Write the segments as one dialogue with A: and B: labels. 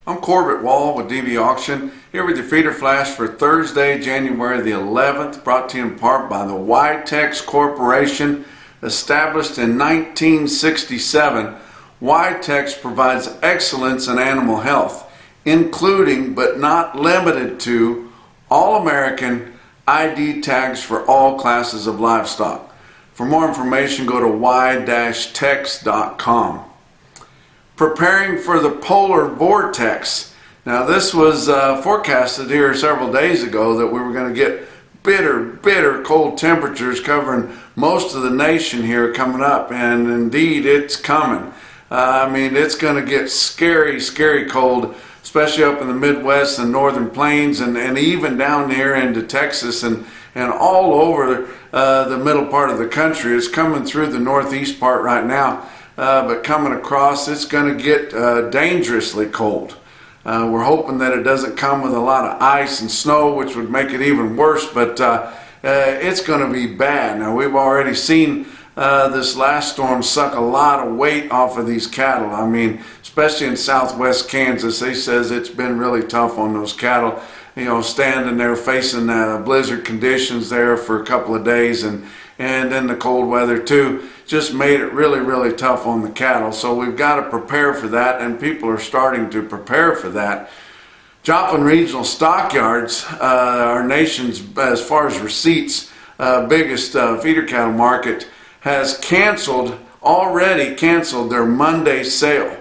A: I'm Corbett Wall with DVAuction, here with your feeder flash for Thursday, January the 11th, brought to you in part by the Vortex Corporation. Established in 1967, Vortex provides excellence in animal health, including but not limited to all-American ID tags for all classes of livestock. For more information, go to y-tex.com. Preparing for the polar vortex. Now this was forecasted here several days ago that we were going to get bitter cold temperatures covering most of the nation here coming up, and indeed it's coming. I mean, it's going to get scary cold, especially up in the Midwest and northern plains, and even down here into Texas and all over the middle part of the country. It's coming through the northeast part right now. But coming across, it's going to get dangerously cold. We're hoping that it doesn't come with a lot of ice and snow, which would make it even worse, but it's going to be bad. Now, we've already seen this last storm suck a lot of weight off of these cattle. I mean, especially in southwest Kansas, they says it's been really tough on those cattle, you know, standing there facing blizzard conditions there for a couple of days, and then the cold weather too just made it really tough on the cattle. So we've got to prepare for that, and people are starting to prepare for that. Joplin Regional Stockyards, our nation's, as far as receipts, biggest feeder cattle market, has already canceled their Monday sale,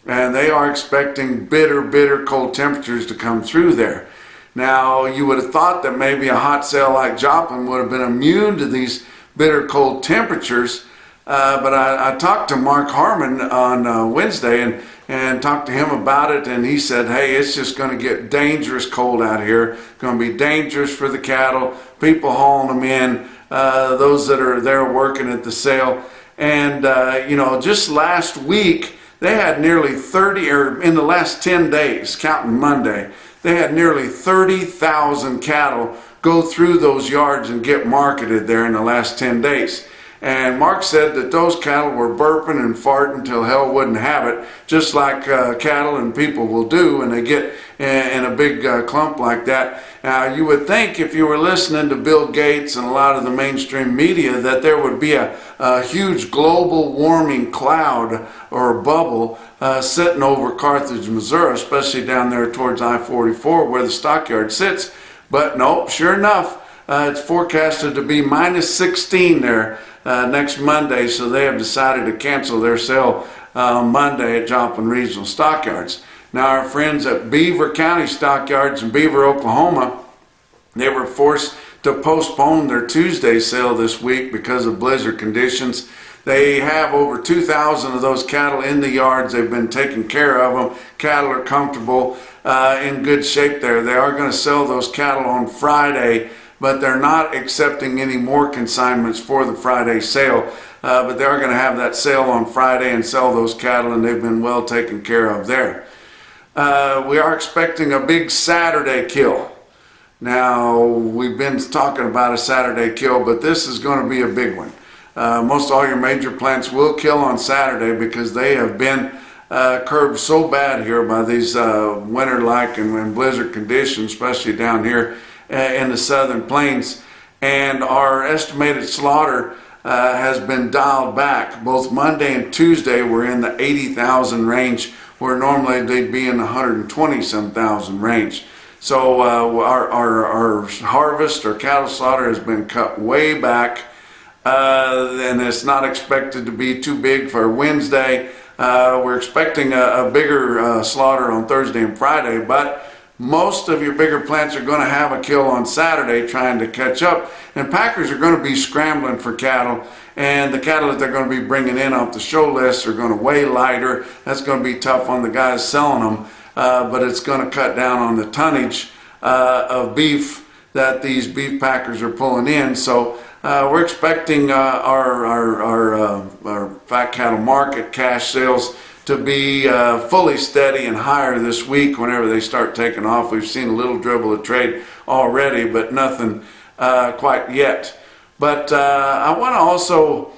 A: and they are expecting bitter cold temperatures to come through there. Now, you would have thought that maybe a hot sale like Joplin would have been immune to these bitter cold temperatures, but I talked to Mark Harmon on Wednesday and talked to him about it, and he said, hey, it's just going to get dangerous cold out here. It's going to be dangerous for the cattle, people hauling them in, those that are there working at the sale. And, you know, just last week, they had nearly 30, or in the last 10 days, counting Monday, they had nearly 30,000 cattle go through those yards and get marketed there in the last 10 days. And Mark said that those cattle were burping and farting till hell wouldn't have it, just like cattle and people will do when they get in a big clump like that. You would think, if you were listening to Bill Gates and a lot of the mainstream media, that there would be a huge global warming cloud or bubble sitting over Carthage, Missouri, especially down there towards I-44 where the stockyard sits. But nope, sure enough, it's forecasted to be -16 there next Monday, so they have decided to cancel their sale Monday at Joplin Regional Stockyards. Now, our friends at Beaver County Stockyards in Beaver, Oklahoma, they were forced to postpone their Tuesday sale this week because of blizzard conditions. They have over 2,000 of those cattle in the yards. They've been taking care of them. Cattle are comfortable, in good shape there. They are going to sell those cattle on Friday, but they're not accepting any more consignments for the Friday sale. But they are going to have that sale on Friday and sell those cattle, and they've been well taken care of there. We are expecting a big Saturday kill. Now, we've been talking about a Saturday kill, but this is going to be a big one. Most all your major plants will kill on Saturday because they have been curbed so bad here by these winter-like and blizzard conditions, especially down here in the southern plains. And our estimated slaughter has been dialed back. Both Monday and Tuesday were in the 80,000 range, where normally they'd be in the 120-some thousand range. So our harvest, our cattle slaughter, has been cut way back, and it's not expected to be too big for Wednesday. We're expecting a bigger slaughter on Thursday and Friday, but most of your bigger plants are going to have a kill on Saturday trying to catch up, and packers are going to be scrambling for cattle, and the cattle that they're going to be bringing in off the show list are going to weigh lighter. That's going to be tough on the guys selling them, but it's going to cut down on the tonnage of beef that these beef packers are pulling in. So we're expecting our fat cattle market cash sales to be fully steady and higher this week whenever they start taking off. We've seen a little dribble of trade already, but nothing quite yet. But I want to also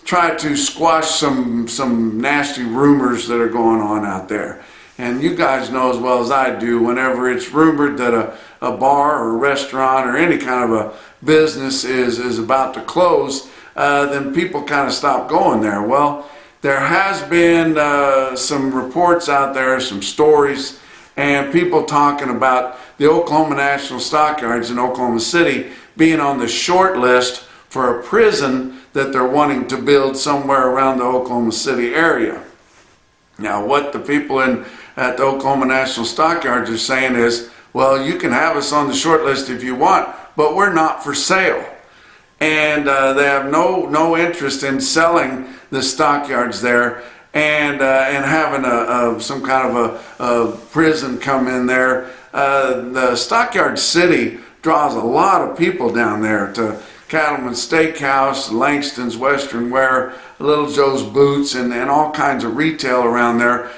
A: try to squash some nasty rumors that are going on out there. And you guys know as well as I do, whenever it's rumored that a bar or a restaurant or any kind of a business is about to close, then people kind of stop going there. Well, there has been some reports out there, some stories, and people talking about the Oklahoma National Stockyards in Oklahoma City being on the short list for a prison that they're wanting to build somewhere around the Oklahoma City area. Now, what the people at the Oklahoma National Stockyards are saying is, well, you can have us on the short list if you want, but we're not for sale. And they have no interest in selling the stockyards there and having some kind of a prison come in there. The Stockyard City draws a lot of people down there to Cattleman's Steakhouse, Langston's Western Wear, Little Joe's Boots, and all kinds of retail around there.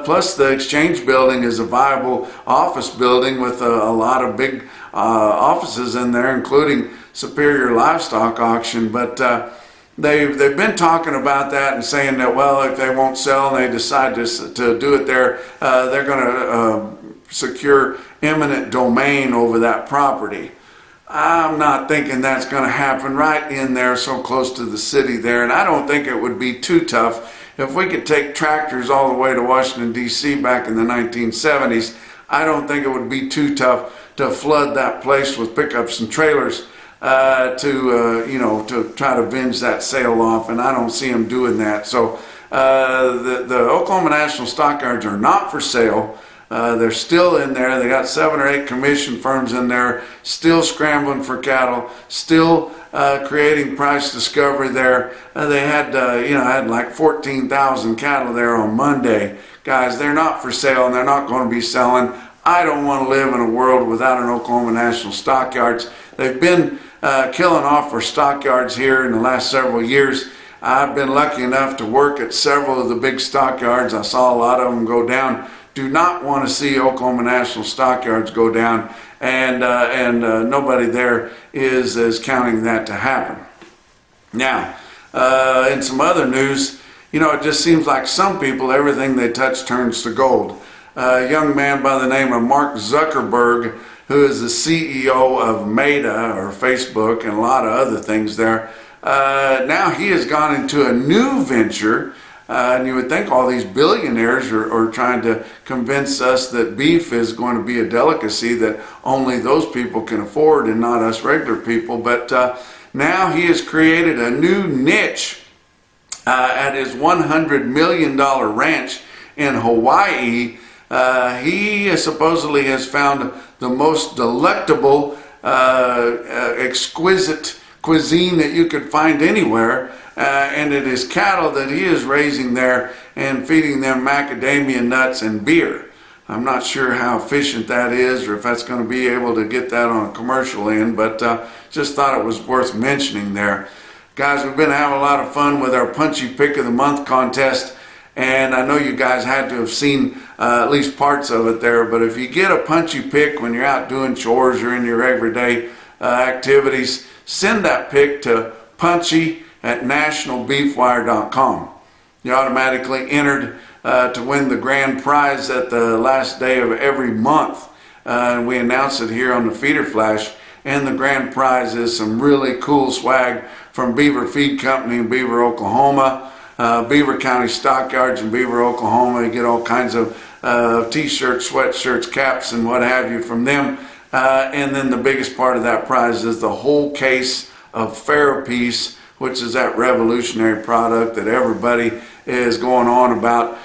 A: Plus the Exchange Building is a viable office building with a lot of big offices in there, including Superior Livestock Auction. But they've been talking about that and saying that, well, if they won't sell and they decide to do it there, they're going to secure eminent domain over that property. I'm not thinking that's going to happen right in there so close to the city there, and I don't think it would be too tough. If we could take tractors all the way to Washington, D.C. back in the 1970s, I don't think it would be too tough to flood that place with pickups and trailers to try to binge that sale off, and I don't see them doing that. So the Oklahoma National Stockyards are not for sale. They're still in there. They got 7 or 8 commission firms in there, still scrambling for cattle, still creating price discovery there. They had had like 14,000 cattle there on Monday. Guys, they're not for sale, and they're not going to be selling. I don't want to live in a world without an Oklahoma National Stockyards. They've been killing off our stockyards here in the last several years. I've been lucky enough to work at several of the big stockyards. I saw a lot of them go down. Do not want to see Oklahoma National Stockyards go down, and nobody there is counting that to happen. Now, in some other news, it just seems like some people, everything they touch turns to gold. A young man by the name of Mark Zuckerberg, who is the CEO of Meta, or Facebook, and a lot of other things there, now he has gone into a new venture. And you would think all these billionaires are trying to convince us that beef is going to be a delicacy that only those people can afford and not us regular people. But now he has created a new niche at his $100 million ranch in Hawaii. He supposedly has found the most delectable, exquisite cuisine that you could find anywhere. And it is cattle that he is raising there and feeding them macadamia nuts and beer. I'm not sure how efficient that is, or if that's going to be able to get that on a commercial end, but just thought it was worth mentioning there. Guys, we've been having a lot of fun with our Punchy Pick of the Month contest, and I know you guys had to have seen at least parts of it there, but if you get a punchy pick when you're out doing chores or in your everyday activities, send that pick to punchy@NationalBeefWire.com. You're automatically entered to win the grand prize at the last day of every month. We announce it here on the Feeder Flash, and the grand prize is some really cool swag from Beaver Feed Company in Beaver, Oklahoma, Beaver County Stockyards in Beaver, Oklahoma. You get all kinds of t-shirts, sweatshirts, caps, and what have you from them. And then the biggest part of that prize is the whole case of Therapies, which is that revolutionary product that everybody is going on about,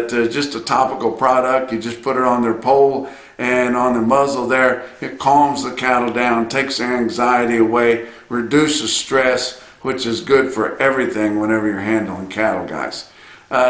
A: just a topical product. You just put it on their pole and on their muzzle there. It calms the cattle down, takes their anxiety away, reduces stress, which is good for everything whenever you're handling cattle, guys.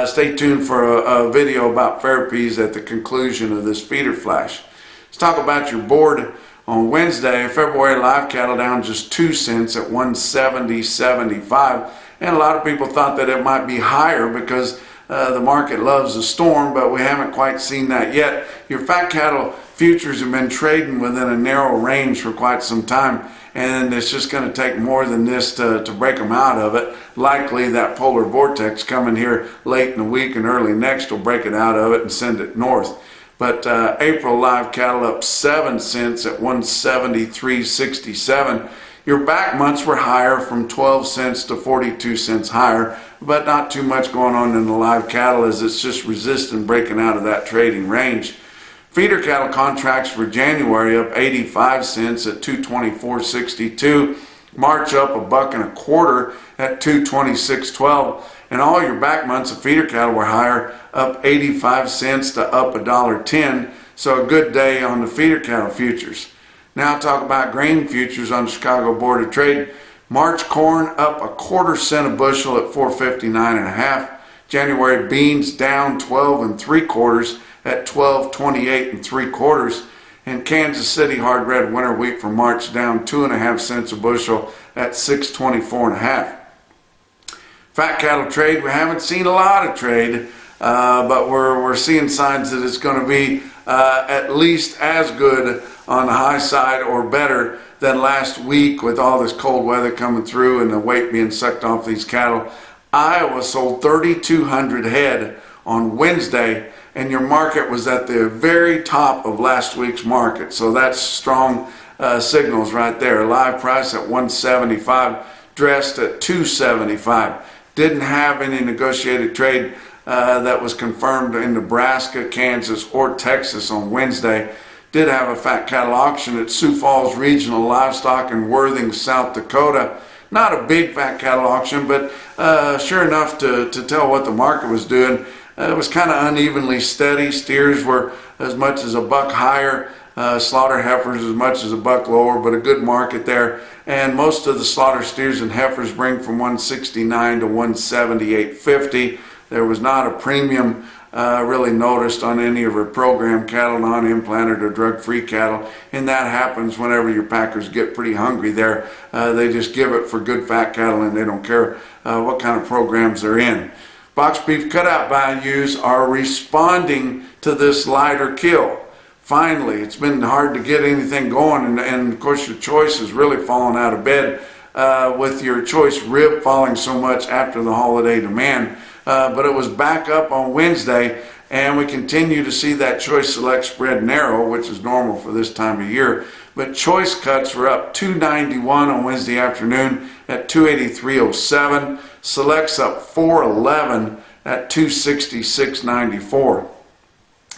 A: Stay tuned for a video about Therapies at the conclusion of this Feeder Flash. Let's talk about your board. On Wednesday, February live cattle down just 2 cents at 170.75, and a lot of people thought that it might be higher because the market loves a storm, but we haven't quite seen that yet. Your fat cattle futures have been trading within a narrow range for quite some time, and it's just going to take more than this to break them out of it. Likely that polar vortex coming here late in the week and early next will break it out of it and send it north. But April live cattle up 7 cents at 173.67. Your back months were higher, from 12 cents to 42 cents higher, but not too much going on in the live cattle, as it's just resisting breaking out of that trading range. Feeder cattle contracts for January up 85 cents at 224.62. March up $1.25 at 226.12. And all your back months of feeder cattle were higher, up 85 cents to up $1.10. So a good day on the feeder cattle futures. Now talk about grain futures on the Chicago Board of Trade. March corn up 1/4 cent a bushel at 459.5. January beans down 12 3/4 at 1228 3/4. And Kansas City hard red winter wheat for March down 2.5 cents a bushel at 624.5. Fat cattle trade, we haven't seen a lot of trade, but we're seeing signs that it's going to be at least as good on the high side or better than last week, with all this cold weather coming through and the weight being sucked off these cattle. Iowa sold 3,200 head on Wednesday, and your market was at the very top of last week's market. So that's strong signals right there. Live price at 175, dressed at 275. Didn't have any negotiated trade that was confirmed in Nebraska, Kansas, or Texas on Wednesday. Did have a fat cattle auction at Sioux Falls Regional Livestock in Worthing, South Dakota. Not a big fat cattle auction, but sure enough to tell what the market was doing. It was kind of unevenly steady. Steers were as much as $1 higher, slaughter heifers as much as $1 lower, but a good market there. And most of the slaughter steers and heifers bring from 169 to 178.50. There was not a premium really noticed on any of our program cattle, non-implanted or drug-free cattle, and that happens whenever your packers get pretty hungry there. They just give it for good fat cattle, and they don't care what kind of programs they're in. Box beef cutout values are responding to this lighter kill. Finally, it's been hard to get anything going, and of course your choice has really fallen out of bed with your choice rib falling so much after the holiday demand. But it was back up on Wednesday, and we continue to see that choice select spread narrow, which is normal for this time of year. But choice cuts were up 291 on Wednesday afternoon at 283.07. Selects up 411 at 266.94.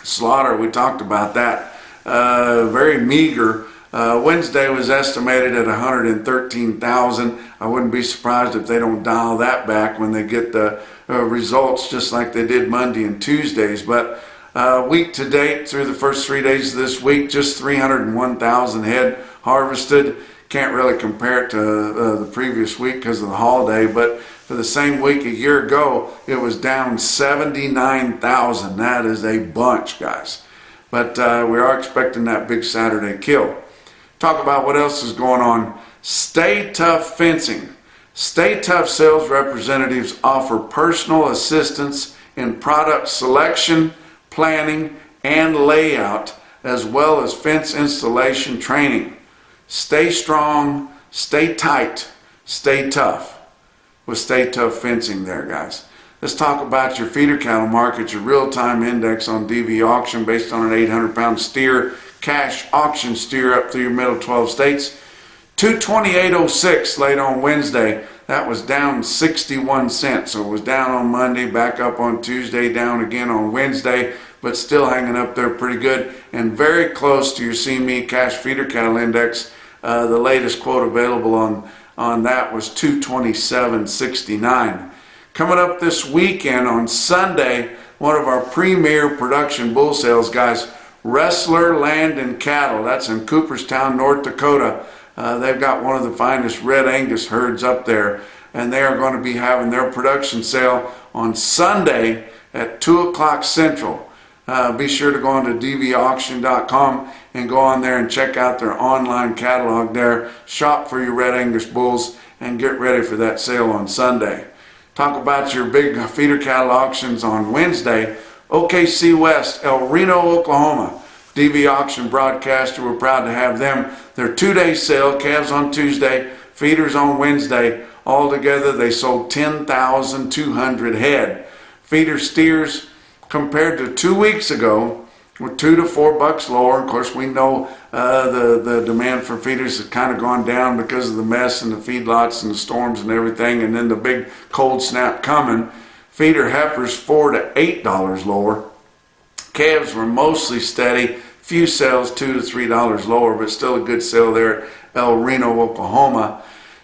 A: Slaughter, we talked about that. Very meager. Wednesday was estimated at 113,000. I wouldn't be surprised if they don't dial that back when they get the results, just like they did Monday and Tuesdays. But week to date, through the first 3 days of this week, just 301,000 head harvested. Can't really compare it to the previous week because of the holiday, but for the same week a year ago, it was down 79,000. That is a bunch, guys. But we are expecting that big Saturday kill. Talk about what else is going on. Stay Tough Fencing. Stay Tough sales representatives offer personal assistance in product selection, planning, and layout, as well as fence installation training. Stay strong, stay tight, stay tough with Stay Tough Fencing there, guys. Let's talk about your feeder cattle market, your real-time index on DVAuction based on an 800-pound steer, cash auction steer up through your middle 12 states. 228.06 late on Wednesday. That was down 61 cents. So it was down on Monday, back up on Tuesday, down again on Wednesday, but still hanging up there pretty good and very close to your CME cash feeder cattle index. The latest quote available on that was 227.69. Coming up this weekend on Sunday, one of our premier production bull sales guys, Wrestler Land and Cattle. That's in Cooperstown, North Dakota. They've got one of the finest red Angus herds up there, and they are going to be having their production sale on Sunday at 2 o'clock Central. Be sure to go on to DVAuction.com and go on there and check out their online catalog there. Shop for your red Angus bulls and get ready for that sale on Sunday. Talk about your big feeder cattle auctions on Wednesday. OKC West, El Reno, Oklahoma. DVAuction broadcaster. We're proud to have them. Their 2-day sale, calves on Tuesday, feeders on Wednesday. Altogether, they sold 10,200 head. Feeder steers, compared to 2 weeks ago, were $2 to $4 lower. Of course, we know the demand for feeders has kind of gone down because of the mess and the feedlots and the storms and everything, and then the big cold snap coming. Feeder heifers $4 to $8 lower. Calves were mostly steady. Few sales $2 to $3 lower, but still a good sale there at El Reno, Oklahoma.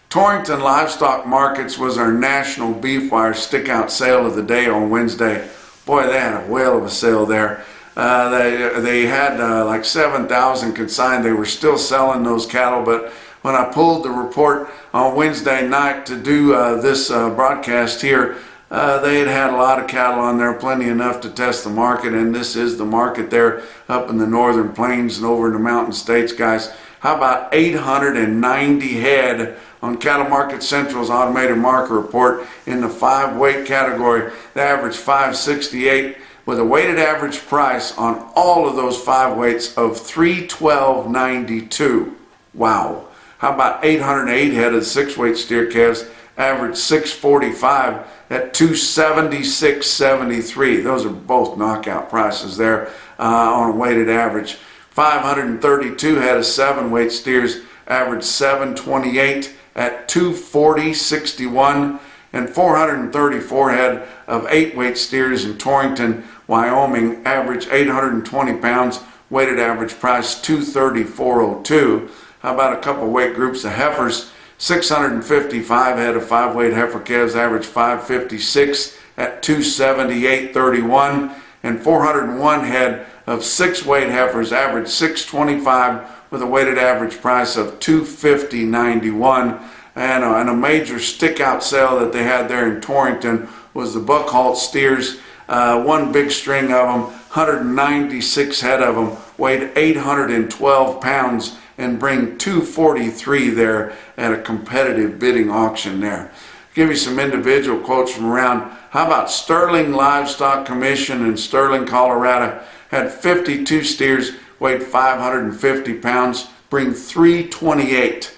A: Torrington Livestock Markets was our NationalBeefWire stick-out sale of the day on Wednesday. Boy, they had a whale of a sale there. They had like 7,000 consigned. They were still selling those cattle, but when I pulled the report on Wednesday night to do this broadcast here, they had a lot of cattle on there, plenty enough to test the market, and this is the market there up in the northern plains and over in the mountain states, guys. How about 890 head on Cattle Market Central's automated market report in the 5-weight category? They averaged 568 with a weighted average price on all of those 5 weights of $312.92. Wow. How about 808 head of 6-weight steer calves, average 645 at $276.73. Those are both knockout prices there on a weighted average. 532 head of 7-weight steers, average 728 at $240.61, and 434 head of 8-weight steers in Torrington, Wyoming, average 820 pounds, weighted average price $234.02. How about a couple weight groups of heifers? 655 head of 5-weight heifer calves, average 556 at $278.31, and 401 head of 6-weight heifers, average 625 with a weighted average price of $250.91. And a major stick-out sale that they had there in Torrington was the buck-halt steers. One big string of them, 196 head of them, weighed 812 pounds and bring $243 there at a competitive bidding auction there. Give you some individual quotes from around. How about Sterling Livestock Commission in Sterling, Colorado? Had 52 steers, weighed 550 pounds, bring $328.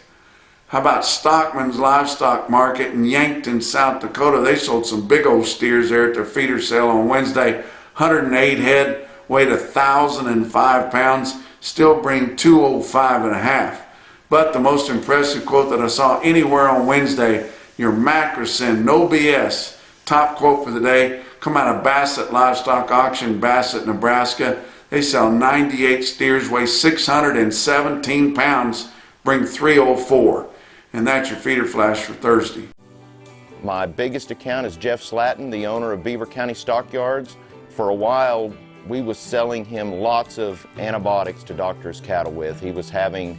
A: How about Stockman's Livestock Market in Yankton, South Dakota? They sold some big old steers there at their feeder sale on Wednesday. 108 head, weighed 1,005 pounds, still bring $205.5. But the most impressive quote that I saw anywhere on Wednesday, your Macrocin, no BS, top quote for the day, come out of Bassett Livestock Auction, Bassett, Nebraska. They sell 98 steers, weigh 617 pounds, bring $304. And that's your feeder flash for Thursday.
B: My biggest account is Jeff Slatton, the owner of Beaver County Stockyards. For a while, we was selling him lots of antibiotics to doctor his cattle with. He was having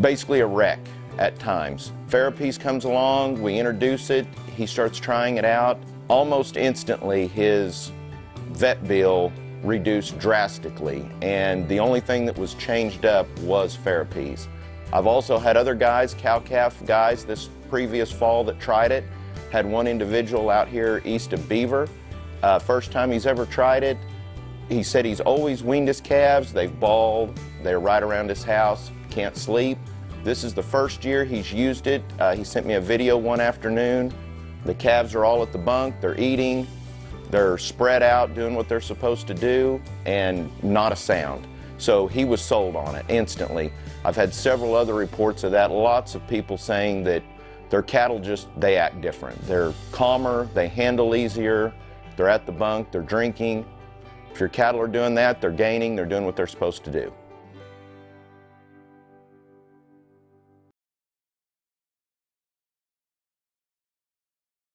B: basically a wreck at times. Therapies comes along, we introduce it, he starts trying it out. Almost instantly, his vet bill reduced drastically, and the only thing that was changed up was therapies. I've also had other guys, cow-calf guys, this previous fall that tried it. Had one individual out here east of Beaver. First time he's ever tried it. He said he's always weaned his calves. They've bawled. They're right around his house. Can't sleep. This is the first year he's used it. He sent me a video one afternoon. The calves are all at the bunk. They're eating. They're spread out, doing what they're supposed to do, and not a sound. So he was sold on it instantly. I've had several other reports of that. Lots of people saying that their cattle they act different. They're calmer, they handle easier, they're at the bunk, they're drinking. If your cattle are doing that, they're gaining, they're doing what they're supposed to do.